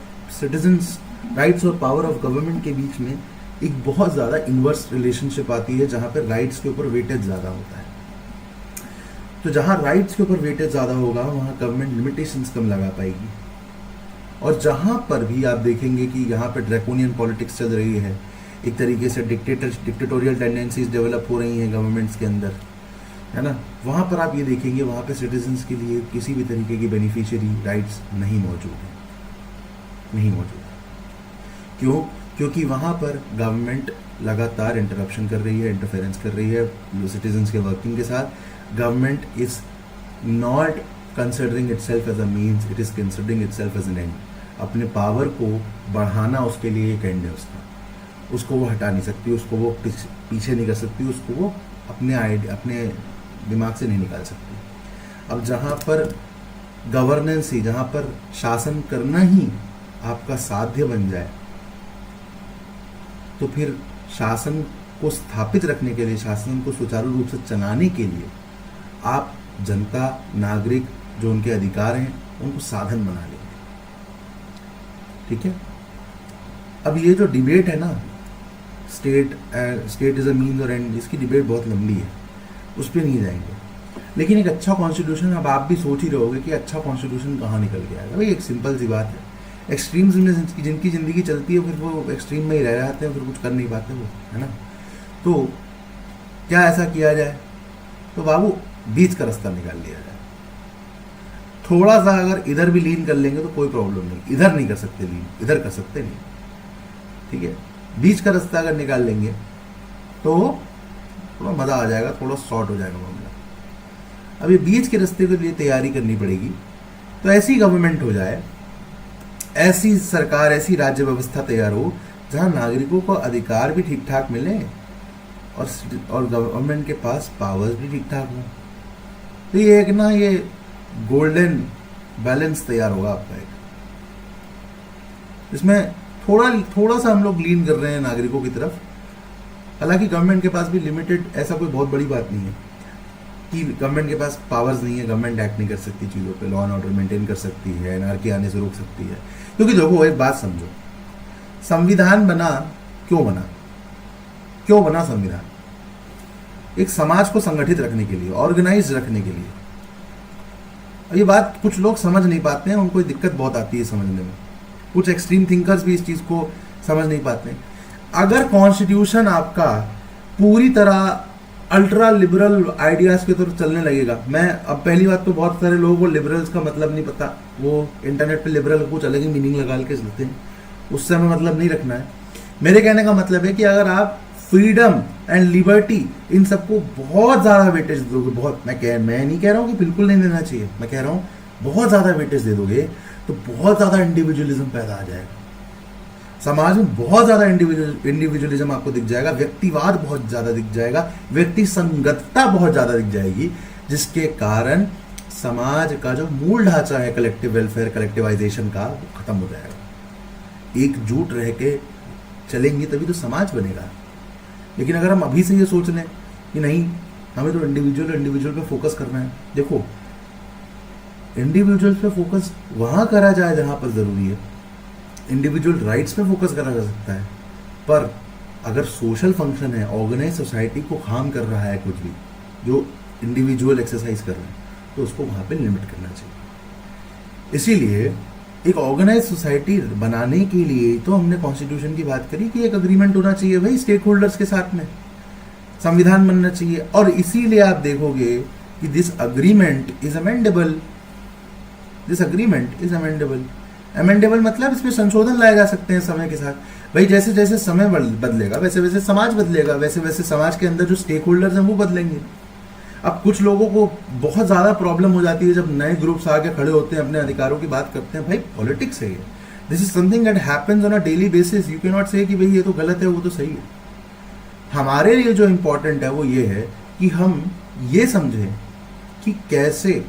पावर ऑफ गवर्नमेंट के बीच में एक बहुत ज्यादा इनवर्स रिलेशनशिप आती है, जहां पे राइट्स के ऊपर वेटेज ज्यादा होता है। तो जहां राइट्स के ऊपर वेटेज ज्यादा होगा वहां गवर्नमेंट लिमिटेशंस कम लगा पाएगी। और जहां पर भी आप देखेंगे कि यहाँ पे ड्रैकोनियन पॉलिटिक्स चल रही है, एक तरीके से डिक्टेटोरियल टेंडेंसीज डेवलप हो रही हैं गवर्नमेंट्स के अंदर, है ना, वहाँ पर आप ये देखेंगे वहाँ पे सिटीजन्स के लिए किसी भी तरीके की बेनिफिशियरी राइट्स नहीं मौजूद है। क्यों? क्योंकि वहाँ पर गवर्नमेंट लगातार इंटरप्शन कर रही है, इंटरफेरेंस कर रही है सिटीजन्स के वर्किंग के साथ। Government is not considering itself as a means, it is considering itself as an end. अपने पावर को बढ़ाना उसके लिए एक एंड है उसको वो हटा नहीं सकती, उसको वो पीछे नहीं कर सकती, उसको वो अपने दिमाग से नहीं निकाल सकती। अब जहाँ पर गवर्नेंस ही, जहाँ पर शासन करना ही आपका साध्य बन जाए, तो फिर शासन को स्थापित रखने के लिए, शासन को सुचारू रूप से चलाने के लिए आप जनता, नागरिक जो उनके अधिकार हैं उनको साधन बना लेंगे। ठीक है। अब ये जो डिबेट है ना, स्टेट इज अ मीन और एंड, इसकी डिबेट बहुत लंबी है, उस पर नहीं जाएंगे। लेकिन एक अच्छा कॉन्स्टिट्यूशन, अब आप भी सोच ही रहोगे कि अच्छा कॉन्स्टिट्यूशन कहाँ निकल के आएगा। भाई एक सिंपल सी बात है, एक्सट्रीम्स में जिनकी ज़िंदगी चलती है फिर वो एक्सट्रीम में ही रह जाते हैं, फिर कुछ कर नहीं पाते वो, है ना। तो क्या ऐसा किया जाए? तो बाबू बीच का रास्ता निकाल लिया जाए। थोड़ा सा अगर इधर भी लीन कर लेंगे तो कोई प्रॉब्लम नहीं, इधर नहीं कर सकते लीन, इधर कर सकते नहीं, ठीक है। बीच का रास्ता अगर निकाल लेंगे तो थोड़ा मज़ा आ जाएगा, थोड़ा शॉर्ट हो जाएगा मामला। अब ये बीच के रास्ते के लिए तैयारी करनी पड़ेगी। तो ऐसी गवर्नमेंट हो जाए, ऐसी सरकार, ऐसी राज्य व्यवस्था तैयार हो जहां नागरिकों को अधिकार भी ठीक ठाक मिले और गवर्नमेंट के पास पावर्स भी ठीक ठाक हो। तो ये एक ना, ये गोल्डन बैलेंस तैयार होगा आपका एक। इसमें थोड़ा सा हम लोग लीन कर रहे हैं नागरिकों की तरफ। हालांकि गवर्नमेंट के पास भी लिमिटेड, ऐसा कोई बहुत बड़ी बात नहीं है कि गवर्नमेंट के पास पावर्स नहीं है, गवर्नमेंट एक्ट नहीं कर सकती चीज़ों पे, लॉ एंड ऑर्डर मेंटेन कर सकती है, एनआरकी आने से रोक सकती है। क्योंकि देखो एक बात समझो, संविधान क्यों बना संविधान? एक समाज को संगठित रखने के लिए, ऑर्गेनाइज रखने के लिए। ये बात कुछ लोग समझ नहीं पाते हैं, उनको दिक्कत बहुत आती है समझने में। कुछ एक्सट्रीम थिंकर्स भी इस चीज़ को समझ नहीं पाते हैं। अगर कॉन्स्टिट्यूशन आपका पूरी तरह अल्ट्रा लिबरल आइडियाज़ की तरफ चलने लगेगा, मैं अब पहली बात तो बहुत सारे लोगों को लिबरल्स का मतलब नहीं पता, वो इंटरनेट पे लिबरल कुछ अलग ही मीनिंग लगा के चलते हैं, उससे हमें मतलब नहीं रखना है। मेरे कहने का मतलब है कि अगर आप फ्रीडम एंड लिबर्टी इन सबको बहुत ज़्यादा वेटेज दोगे, मैं नहीं कह रहा हूँ कि बिल्कुल नहीं देना चाहिए, मैं कह रहा हूँ बहुत ज़्यादा वेटेज दे दोगे तो बहुत ज़्यादा इंडिविजुअलिज्म पैदा आ जाएगा समाज में, बहुत ज़्यादा इंडिविजुअलिज्म आपको दिख जाएगा, व्यक्तिवाद बहुत ज़्यादा दिख जाएगा, व्यक्ति संगतता बहुत ज़्यादा दिख जाएगी, जिसके कारण समाज का जो मूल ढांचा है कलेक्टिव वेलफेयर, कलेक्टिवाइजेशन का, वो खत्म हो जाएगा। एकजुट रह के चलेंगे तभी तो समाज बनेगा। लेकिन अगर हम अभी से ये सोच लें कि नहीं, हमें तो इंडिविजुअल पे फोकस करना है, देखो इंडिविजुअल पे फोकस वहाँ करा जाए जहाँ पर ज़रूरी है, इंडिविजुअल राइट्स पे फोकस करा जा सकता है, पर अगर सोशल फंक्शन है, ऑर्गेनाइज सोसाइटी को हार्म कर रहा है कुछ भी जो इंडिविजुअल एक्सरसाइज कर रहे हैं, तो उसको वहाँ पे लिमिट करना चाहिए। इसीलिए एक ऑर्गेनाइज सोसाइटी बनाने के लिए तो हमने कॉन्स्टिट्यूशन की बात करी कि एक अग्रीमेंट होना चाहिए भाई स्टेक होल्डर्स के साथ में, संविधान बनना चाहिए। और इसीलिए आप देखोगे कि this agreement is amendable, this agreement is amendable. Amendable मतलब इसमें संशोधन लाए जा सकते हैं समय के साथ। भाई जैसे जैसे समय बदलेगा वैसे वैसे समाज बदलेगा, वैसे वैसे समाज के अंदर जो स्टेक होल्डर्स हैं वो बदलेंगे। अब कुछ लोगों को बहुत ज़्यादा प्रॉब्लम हो जाती है जब नए ग्रुप्स आके खड़े होते हैं, अपने अधिकारों की बात करते हैं। भाई पॉलिटिक्स है ये, this is something that happens on a daily basis. You can not से कि भाई ये तो गलत है वो तो सही है। हमारे लिए जो इम्पोर्टेंट है वो ये है कि हम ये समझें कि कैसे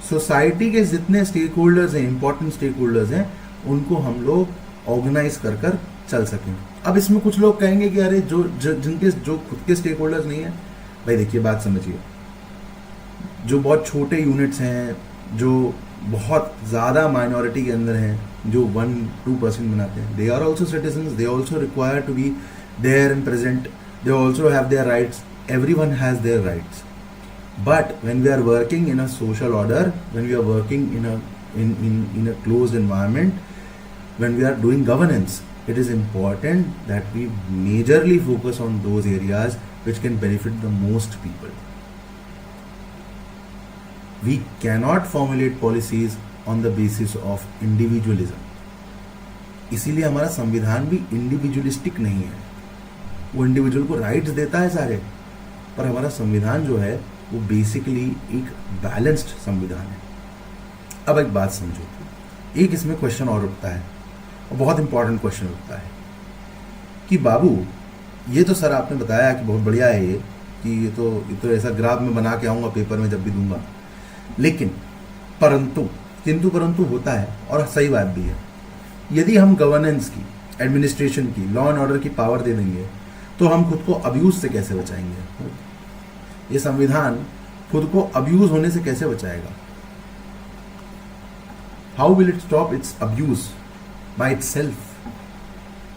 सोसाइटी के जितने स्टेक होल्डर्स हैं, इंपॉर्टेंट स्टेक होल्डर्स हैं, उनको हम लोग ऑर्गेनाइज कर कर चल सकें। अब इसमें कुछ लोग कहेंगे कि अरे जिनके जो खुद के स्टेक होल्डर्स नहीं है, भाई देखिए बात समझिए, जो बहुत छोटे यूनिट्स हैं, जो बहुत ज़्यादा माइनॉरिटी के अंदर हैं, जो 1-2% बनाते हैं, they are also citizens, they also require to be there and present, they also have their rights, everyone has their rights. But when we are working in a social order, when we are working in a closed environment, when we are doing governance, it is important that we majorly focus on those areas which can benefit the most people. We cannot formulate policies on the basis of individualism. इसीलिए हमारा संविधान भी इंडिविजुअलिस्टिक नहीं है। वो इंडिविजुअल को राइट्स देता है सारे, पर हमारा संविधान जो है वो बेसिकली एक बैलेंस्ड संविधान है। अब एक बात समझो, एक इसमें क्वेश्चन और उठता है, और बहुत इंपॉर्टेंट क्वेश्चन उठता है कि बाबू ये तो सर आपने बताया कि बहुत बढ़िया है ये, कि ये तो ऐसा ग्राफ में बना के आऊँगा पेपर में जब भी दूंगा, लेकिन किंतु परंतु होता है, और सही बात भी है। यदि हम गवर्नेंस की, एडमिनिस्ट्रेशन की, लॉ एंड ऑर्डर की पावर दे देंगे तो हम खुद को अब्यूज से कैसे बचाएंगे? ये संविधान खुद को अब्यूज होने से कैसे बचाएगा? How will it stop it's abuse by itself?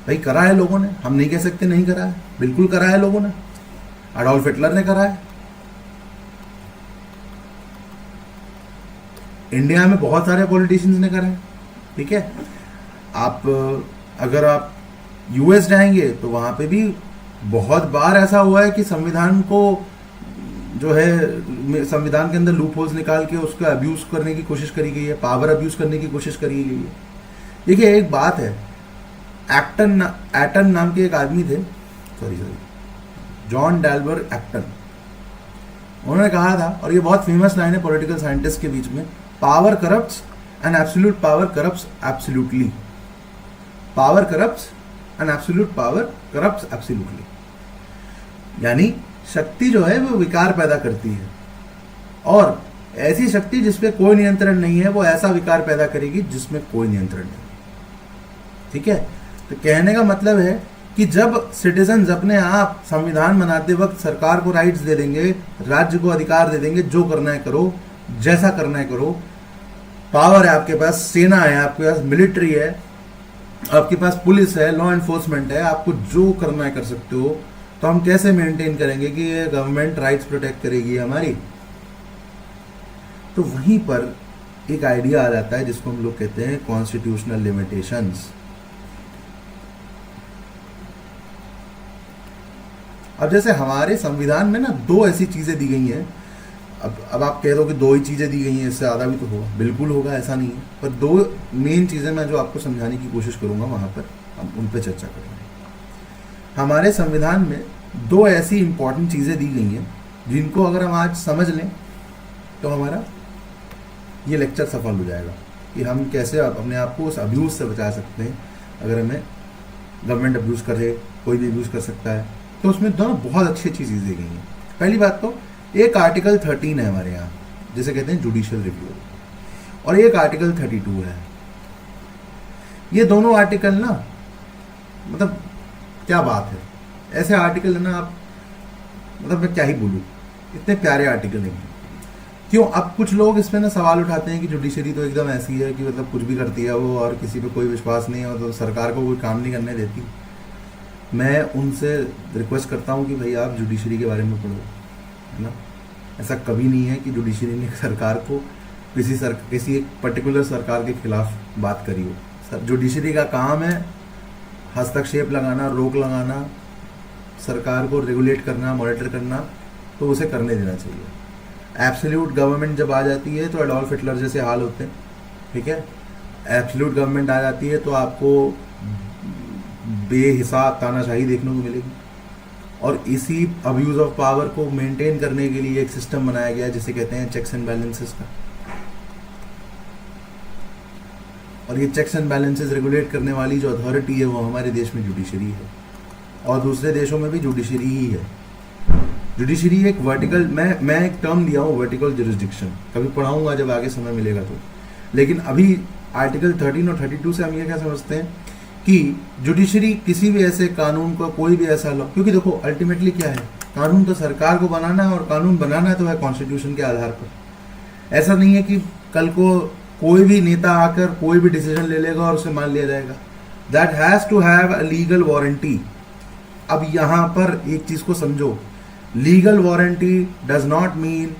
भाई करा है लोगों ने, हम नहीं कह सकते नहीं करा है, बिल्कुल करा है लोगों ने। एडोल्फ हिटलर ने करा है, इंडिया में बहुत सारे पॉलिटिशियंस ने करा है, ठीक है। अगर आप यूएस जाएंगे तो वहां पे भी बहुत बार ऐसा हुआ है कि संविधान को जो है, संविधान के अंदर लूप होल्स निकाल के उसका अब्यूज करने की कोशिश करी गई है, पावर अब्यूज करने की कोशिश करी गई है। देखिए एक बात है, एटन नाम के एक आदमी थे, जॉन डैलबर एक्टन, उन्होंने कहा था, और ये बहुत फेमस लाइन है पॉलिटिकल साइंटिस्ट के बीच में, power corrupts and absolute power corrupts absolutely. Power corrupts and absolute power corrupts absolutely. यानी शक्ति जो है वो विकार पैदा करती है, और ऐसी शक्ति जिसपे कोई नियंत्रण नहीं है वो ऐसा विकार पैदा करेगी जिसमें कोई नियंत्रण नहीं। ठीक है, तो कहने का मतलब है कि जब सिटीजन्स अपने आप संविधान बनाते वक्त सरकार को राइट्स दे देंगे, राज्य को अधिकार दे देंगे, जो करना है करो, जैसा करना है करो, पावर है आपके पास, सेना है आपके पास, मिलिट्री है आपके पास, पुलिस है, लॉ एनफोर्समेंट है, आपको जो करना है कर सकते हो, तो हम कैसे मेंटेन करेंगे कि ये गवर्नमेंट राइट्स प्रोटेक्ट करेगी हमारी? तो वहीं पर एक आइडिया आ जाता है जिसको हम लोग कहते हैं कॉन्स्टिट्यूशनल लिमिटेशंस। अब जैसे हमारे संविधान में ना दो ऐसी चीजें दी गई हैं, अब आप कह दो कि दो ही चीजें दी गई हैं, इससे ज्यादा भी तो होगा, बिल्कुल होगा, ऐसा नहीं है, पर दो मेन चीजें मैं जो आपको समझाने की कोशिश करूंगा वहां पर हम उन पर चर्चा करेंगे। हमारे संविधान में दो ऐसी इंपॉर्टेंट चीजें दी गई हैं जिनको अगर हम आज समझ लें तो हमारा ये लेक्चर सफल हो जाएगा कि हम कैसे अपने आप को उस अब्यूज से बचा सकते हैं। अगर हमें गवर्नमेंट अब्यूज करे, कोई भी अब्यूज कर सकता है, तो उसमें दोनों बहुत अच्छी अच्छी चीज़ें दी गई हैं। पहली बात तो एक आर्टिकल 13 है हमारे यहाँ, जिसे कहते हैं जुडिशियल रिव्यू, और एक आर्टिकल 32 है। ये दोनों आर्टिकल ना, मतलब क्या बात है, ऐसे आर्टिकल है ना, आप मतलब मैं क्या ही बोलूँ, इतने प्यारे आर्टिकल नहीं। क्यों? अब कुछ लोग इसमें ना सवाल उठाते हैं कि जुडिशरी तो एकदम ऐसी है कि मतलब कुछ भी करती है वो, और किसी पे कोई विश्वास नहीं है, तो सरकार को कोई काम नहीं करने देती। मैं उनसे रिक्वेस्ट करता हूँ कि भाई आप जुडिशरी के बारे में पढ़ो, है ना। ऐसा कभी नहीं है कि जुडिशरी ने सरकार को किसी एक पर्टिकुलर सरकार के खिलाफ बात करी हो। जुडिशरी का काम है हस्तक्षेप लगाना, रोक लगाना, सरकार को रेगुलेट करना, मॉनिटर करना, तो उसे करने देना चाहिए। एब्सोल्यूट गवर्नमेंट जब आ जाती है तो एडोल्फ हिटलर जैसे हाल होते हैं, ठीक है। एब्सोल्यूट गवर्नमेंट आ जाती है तो आपको बेहिसाब तानाशाही देखने को मिलेगी। और इसी अब्यूज ऑफ पावर को मेंटेन करने के लिए एक सिस्टम बनाया गया है जिसे कहते हैं चेक्स एंड बैलेंसेस का। और ये चेक्स एंड बैलेंसेस रेगुलेट करने वाली जो अथॉरिटी है वो हमारे देश में जुडिशरी है, और दूसरे देशों में भी जुडिशरी ही है। जुडिशरी एक वर्टिकल, मैं एक टर्म दिया हूँ वर्टिकल जुरिस्डिक्शन, कभी पढ़ाऊंगा जब आगे समय मिलेगा तो। लेकिन अभी आर्टिकल 13 और 32 से हम ये क्या समझते हैं कि जुडिशरी किसी भी ऐसे कानून को, कोई भी ऐसा लॉ, क्योंकि देखो अल्टीमेटली क्या है, कानून तो सरकार को बनाना है, और कानून बनाना तो है कॉन्स्टिट्यूशन के आधार पर। ऐसा नहीं है कि कल को कोई भी नेता आकर कोई भी डिसीजन ले लेगा और उसे मान लिया जाएगा। That has to have a legal warranty. अब यहां पर एक चीज को समझो, legal warranty does not mean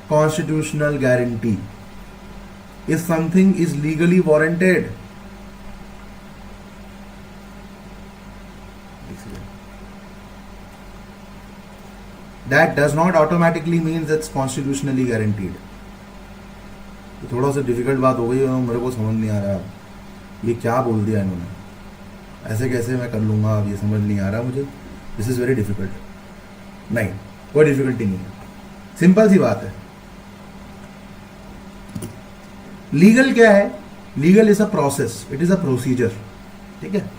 constitutional guarantee. If something is legally warranted, that does not automatically means it's constitutionally guaranteed। तो थोड़ा सा डिफिकल्ट बात हो गई है, मेरे को समझ नहीं आ रहा ये क्या बोल दिया इन्होंने, ऐसे कैसे मैं कर लूंगा, अब ये समझ नहीं आ रहा मुझे। This is very difficult. नहीं, कोई डिफिकल्टी नहीं है, सिंपल सी बात है। लीगल क्या है? Legal is a process, it is a procedure, ठीक है।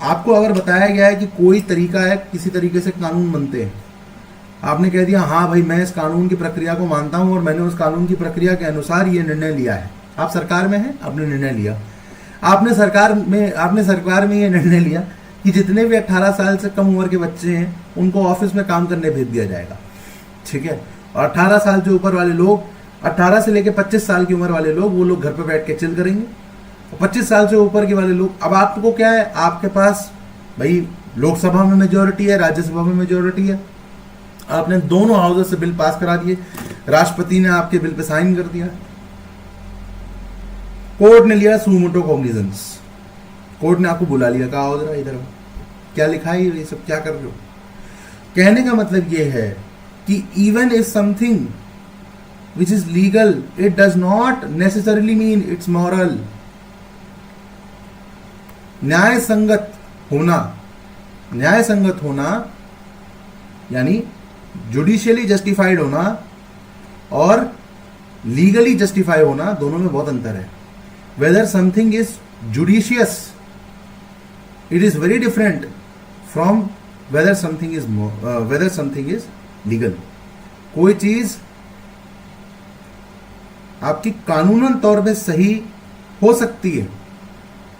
आपको अगर बताया गया है कि कोई तरीका है, किसी तरीके से कानून बनते हैं, आपने कह दिया हाँ भाई मैं इस कानून की प्रक्रिया को मानता हूं और मैंने उस कानून की प्रक्रिया के अनुसार ये निर्णय लिया है। आप सरकार में हैं, आपने निर्णय लिया, आपने सरकार में ये निर्णय लिया कि जितने भी 18 साल से कम उम्र के बच्चे हैं उनको ऑफिस में काम करने भेज दिया जाएगा, ठीक है। और 18 साल से ऊपर वाले लोग, 18 से लेकर 25 साल की उम्र वाले लोग, वो लोग घर पर बैठ के चिल करेंगे। 25 साल से ऊपर के वाले लोग, अब आपको क्या है, आपके पास भाई लोकसभा में मेजोरिटी है, राज्यसभा में मेजोरिटी है, आपने दोनों हाउसेस से बिल पास करा दिए, राष्ट्रपति ने आपके बिल पे साइन कर दिया, कोर्ट ने लिया सुमोटो कॉग्निजेंस, कोर्ट ने आपको बुला लिया, कहा आओ इधर, क्या लिखा है ये सब क्या कर रहे हो। कहने का मतलब ये है कि even if something which is legal, it does not necessarily mean it's moral. न्याय संगत होना यानी जुडिशियली जस्टिफाइड होना और लीगली जस्टिफाई होना, दोनों में बहुत अंतर है। Whether something is judicious, it is very different from whether something is legal. कोई चीज आपकी कानूनन तौर पे सही हो सकती है,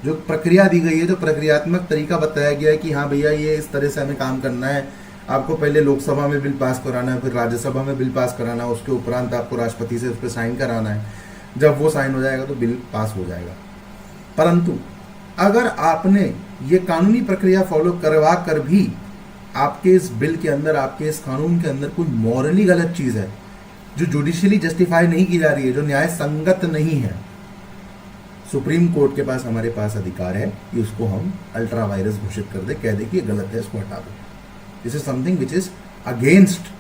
जो प्रक्रिया दी गई है, जो प्रक्रियात्मक तरीका बताया गया है कि हाँ भैया ये इस तरह से हमें काम करना है, आपको पहले लोकसभा में बिल पास कराना है, फिर राज्यसभा में बिल पास कराना है, उसके उपरांत आपको राष्ट्रपति से उस पर साइन कराना है, जब वो साइन हो जाएगा तो बिल पास हो जाएगा। परंतु अगर आपने ये कानूनी प्रक्रिया फॉलो करवा कर भी आपके इस बिल के अंदर, आपके इस कानून के अंदर कोई मॉरली गलत चीज है जो जुडिशियली जस्टिफाई नहीं की जा रही है, जो न्याय संगत नहीं है, सुप्रीम कोर्ट के पास, हमारे पास अधिकार है कि उसको हम अल्ट्रा वायरस घोषित कर दे, कह दे कि ये गलत है, इसको हटा दो। This is something which is against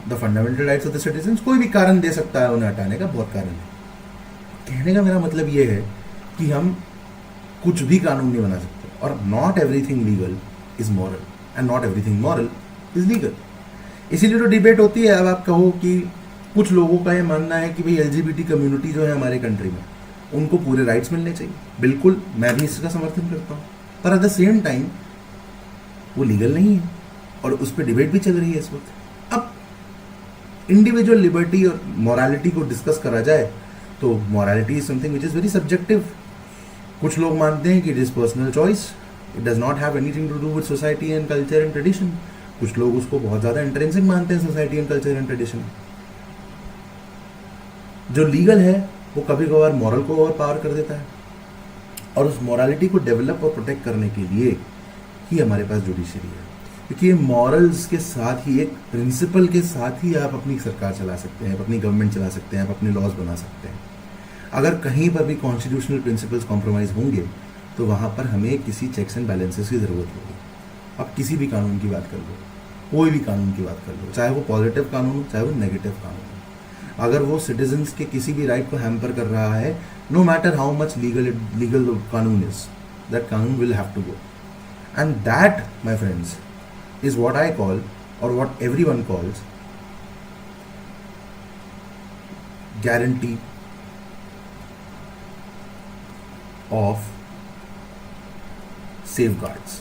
the fundamental rights of the citizens. कोई भी कारण दे सकता है उन्हें हटाने का, बहुत कारण है। कहने का मेरा मतलब ये है कि हम कुछ भी कानून नहीं बना सकते, और not everything legal is moral and not everything moral is legal. इसीलिए तो डिबेट होती है। अब आप कहो कि कुछ लोगों का ये मानना है कि भाई एलजीबीटी कम्युनिटी जो है हमारे कंट्री में, उनको पूरे राइट्स मिलने चाहिए। बिल्कुल, मैं भी इसका समर्थन करता हूँ, पर एट द सेम टाइम वो लीगल नहीं है और उस पर डिबेट भी चल रही है इस वक्त। अब इंडिविजुअल लिबर्टी और मॉरालिटी को डिस्कस करा जाए तो morality is something which is very subjective. कुछ लोग मानते हैं कि it is personal choice, it does not have anything to do with society and culture and tradition. कुछ लोग उसको बहुत ज्यादा इंट्रिंसिक मानते हैं, society and culture and tradition. जो लीगल है वो कभी कभार मॉरल को ओवर पावर कर देता है, और उस मॉरालिटी को डेवलप और प्रोटेक्ट करने के लिए ही हमारे पास जुडिशरी है। क्योंकि ये मॉरल्स के साथ ही, एक प्रिंसिपल के साथ ही आप अपनी सरकार चला सकते हैं, आप अपनी गवर्नमेंट चला सकते हैं, आप अपने लॉज बना सकते हैं। अगर कहीं पर भी कॉन्स्टिट्यूशनल प्रिंसिपल्स कॉम्प्रोमाइज़ होंगे तो वहाँ पर हमें किसी चेक्स एंड बैलेंसेस की ज़रूरत होगी। आप किसी भी कानून की बात कर लो, कोई भी कानून की बात कर लो, चाहे वो पॉजिटिव कानून हो चाहे वो नेगेटिव कानून हो, अगर वो सिटीजन्स के किसी भी राइट को हैम्पर कर रहा है, no matter how much legal कानून इज, दैट कानून will have to go. And that my friends is what I call, or what everyone calls, guarantee of safeguards.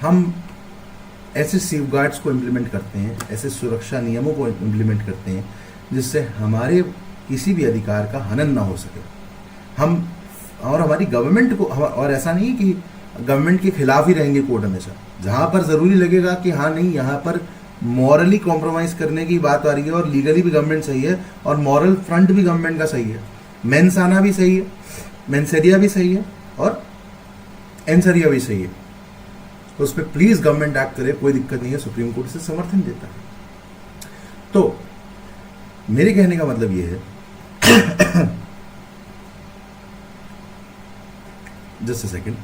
हम ऐसे सेफगार्ड्स को इम्प्लीमेंट करते हैं, ऐसे सुरक्षा नियमों को इम्प्लीमेंट करते हैं जिससे हमारे किसी भी अधिकार का हनन ना हो सके। हम और हमारी गवर्नमेंट को, और ऐसा नहीं कि गवर्नमेंट के खिलाफ ही रहेंगे कोर्ट हमेशा। जहां पर जरूरी लगेगा कि हाँ नहीं, यहाँ पर मॉरली कॉम्प्रोमाइज करने की बात आ रही है और लीगली भी गवर्नमेंट सही है और मॉरल फ्रंट भी गवर्नमेंट का सही है, मेंसाना भी सही है, मेंसेरिया भी सही है और एनसरिया भी सही है, तो उस पर प्लीज गवर्नमेंट एक्ट करे, कोई दिक्कत नहीं है, सुप्रीम कोर्ट से समर्थन देता है। तो मेरे कहने का मतलब ये है जस्ट अ सेकेंड,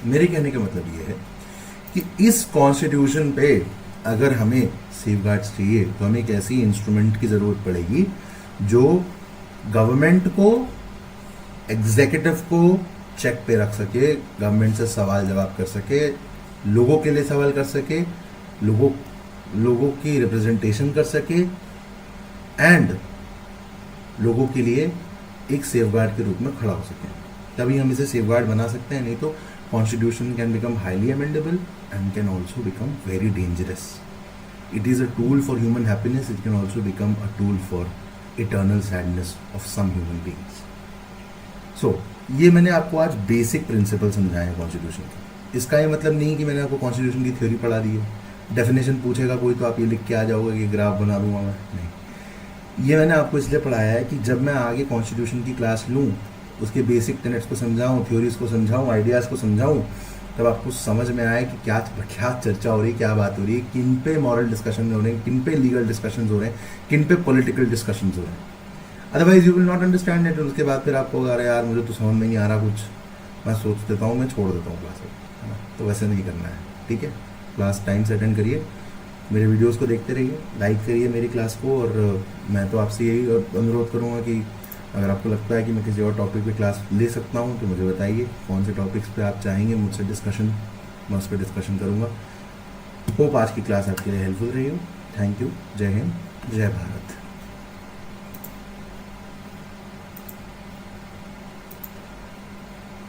मेरे कहने का मतलब ये है कि इस कॉन्स्टिट्यूशन पे अगर हमें सेफगार्ड्स चाहिए तो हमें एक ऐसी इंस्ट्रूमेंट की ज़रूरत पड़ेगी जो गवर्नमेंट को, एग्जीक्यूटिव को चेक पे रख सके, गवर्नमेंट से सवाल जवाब कर सके, लोगों के लिए सवाल कर सके, लोगों की रिप्रेजेंटेशन कर सके एंड लोगों के लिए एक सेफगार्ड के रूप में खड़ा हो सके। तभी हम इसे सेफगार्ड बना सकते हैं, नहीं तो Constitution can become highly amendable and can also become very dangerous. It is a tool for human happiness. It can also become a tool for eternal sadness of some human beings. So, ये मैंने आपको आज बेसिक प्रिंसिपल समझाए हैं कॉन्स्टिट्यूशन के। इसका ये मतलब नहीं कि मैंने आपको कॉन्स्टिट्यूशन की थ्योरी पढ़ा दी है, डेफिनेशन पूछेगा कोई तो आप ये लिख के आ जाओगे कि ग्राफ बना दूंगा मैं, नहीं। ये मैंने आपको इसलिए पढ़ाया है कि जब मैं आगे कॉन्स्टिट्यूशन की क्लास लूँ, उसके बेसिक टेनेट्स को समझाऊं, थ्योरीज को समझाऊं, आइडियाज़ को समझाऊं, तब आपको समझ में आए कि क्या चर्चा हो रही है, क्या बात हो रही है, किन पे मॉरल डिस्कशन हो रहे हैं, किन पे लीगल डिस्कशंस हो रहे हैं, किन पे पॉलिटिकल डिस्कशंस हो रहे हैं। Otherwise you will not understand it. उसके बाद फिर आपको अरे यार मुझे तो समझ में नहीं आ रहा कुछ, मैं सोच देता हूँ, मैं छोड़ देता हूँ क्लास, है ना। तो वैसे नहीं करना है, ठीक है। क्लास टाइम से अटेंड करिए, मेरे वीडियोज़ को देखते रहिए, लाइक करिए मेरी क्लास को, और मैं तो आपसे यही अनुरोध करूँगा कि अगर आपको लगता है कि मैं किसी और टॉपिक पे क्लास ले सकता हूँ तो मुझे बताइए कौन से टॉपिक्स पे आप चाहेंगे मुझसे डिस्कशन, मैं उस पर डिस्कशन करूँगा। होप आज की क्लास आपके लिए हेल्पफुल रही हो। Thank you. जय हिंद, जय भारत।